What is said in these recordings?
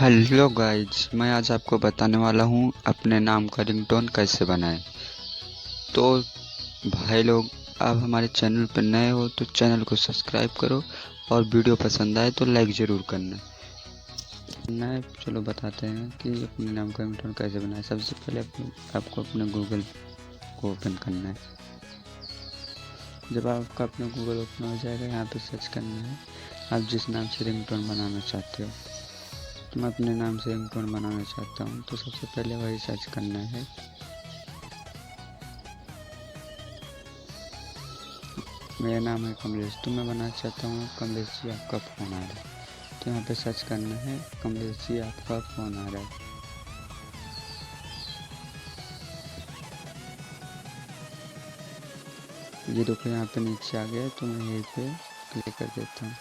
Hello guys, मैं आज आपको बताने वाला हूँ अपने नाम का रिंगटोन कैसे बनाएं। तो भाई लोग, आप हमारे चैनल पर नए हो तो चैनल को सब्सक्राइब करो और वीडियो पसंद आए तो लाइक ज़रूर करना। चलो बताते हैं कि अपने नाम का रिंगटोन कैसे बनाएं। सबसे पहले आपको अपने गूगल को ओपन करना है। जब आपका अपना गूगल ओपन हो जाएगा, यहाँ पे सर्च करना है आप जिस नाम से रिंगटोन बनाना चाहते हो। तो मैं अपने नाम से रिंगटोन बनाना चाहता हूँ, तो सबसे पहले वही सर्च करना है। मेरा नाम है कमलेश, तो मैं बनाना चाहता हूँ कमलेश जी आपका फ़ोन आ रहा है। तो यहाँ पे सर्च करना है कमलेश जी आपका फ़ोन आ रहा है। ये देखो यहाँ पे नीचे आ गया, तो मैं यहीं पे क्लिक कर देता हूँ।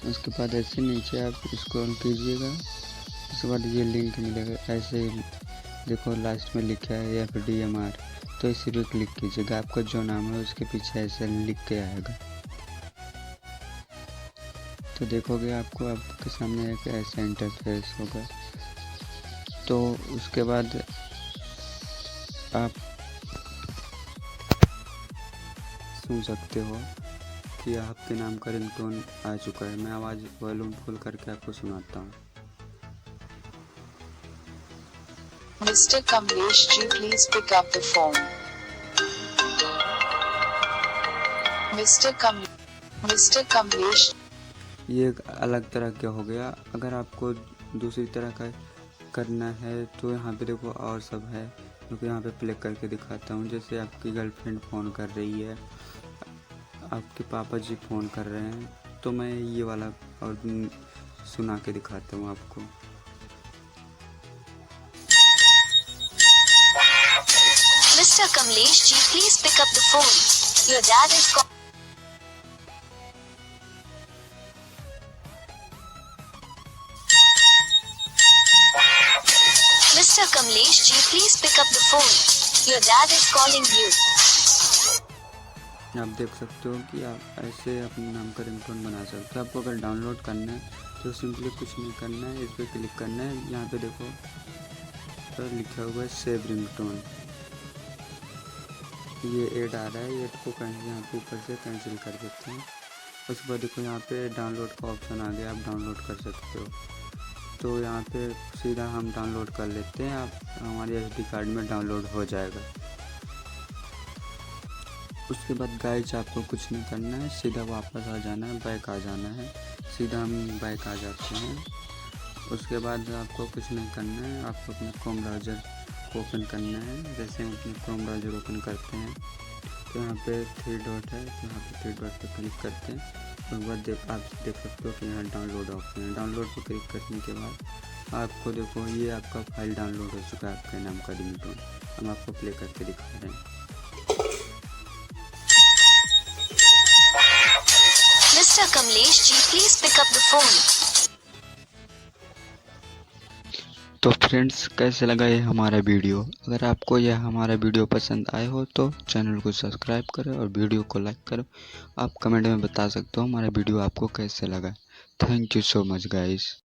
उसके बाद ऐसे नीचे आप स्क्रॉल कीजिएगा, उसके बाद ये लिंक मिलेगा। ऐसे देखो लास्ट में लिखा है FDMR, तो इसी पे क्लिक कीजिएगा। आपका जो नाम है उसके पीछे ऐसे लिख के आएगा, तो देखोगे आपको आपके सामने एक ऐसा इंटरफेस होगा। तो उसके बाद आप सुन सकते हो कि आपके नाम का रिंगटोन आ चुका है। मैं आवाज़ वॉल्यूम फुल करके आपको सुनाता हूँ। Mr. Kamlesh ji, please pick up the phone. Mr. Kamlesh. ये एक अलग तरह का हो गया। अगर आपको दूसरी तरह का करना है तो यहाँ पे देखो और सब है, क्योंकि यहाँ पे प्ले करके दिखाता हूँ। जैसे आपकी गर्लफ्रेंड फ़ोन कर रही है, आपके पापा जी फ़ोन कर रहे हैं, तो मैं ये वाला और सुना के दिखाता हूँ आपको। Mr. Kamlesh ji, please pick up the phone. Your dad is calling. Mr. Kamlesh ji, please pick up the phone. Your dad is calling you. आप देख सकते हो कि आप ऐसे अपने नाम का रिंगटोन बना सकते हो। आपको अगर डाउनलोड करना है तो सिंपली कुछ नहीं करना है, इस पर क्लिक करना है। यहाँ पे देखो तो लिखा हुआ है सेव रिंगटोन। ये ऐड आ रहा है, ये को कहीं यहाँ पे ऊपर से कैंसिल कर देते हैं। उसके बाद देखो यहाँ पे डाउनलोड का ऑप्शन आ गया, आप डाउनलोड कर सकते हो। तो यहाँ पे सीधा हम डाउनलोड कर लेते हैं। आप हमारे SD कार्ड में डाउनलोड हो जाएगा। उसके बाद गाइज आपको कुछ नहीं करना है, सीधा वापस आ जाना है, बैक आ जाना है। सीधा हम बैक आ जाते हैं। उसके बाद आपको कुछ नहीं करना है, आपको अपने क्रोम ब्राउज़र को ओपन करना है। जैसे हम अपने क्रोम ब्राउज़र ओपन करते हैं तो यहाँ पे 3 डॉट है, तो यहाँ पे 3 डॉट पर क्लिक करते हैं। उसके बाद आप देख सकते हो कि यहाँ डाउनलोड ऑप्शन है। डाउनलोड पर क्लिक करने के बाद आपको देखो ये आपका फाइल डाउनलोड हो चुका है, आपके नाम का रिंगटोन। हम आपको प्ले करके दिखा रहे हैं। Mr. Kamlesh ji, please pick up the phone. तो फ्रेंड्स, कैसे लगा ये हमारा वीडियो? अगर आपको यह हमारा वीडियो पसंद आए हो तो चैनल को सब्सक्राइब करो और वीडियो को लाइक करो। आप कमेंट में बता सकते हो हमारा वीडियो आपको कैसे लगा। Thank you so much guys.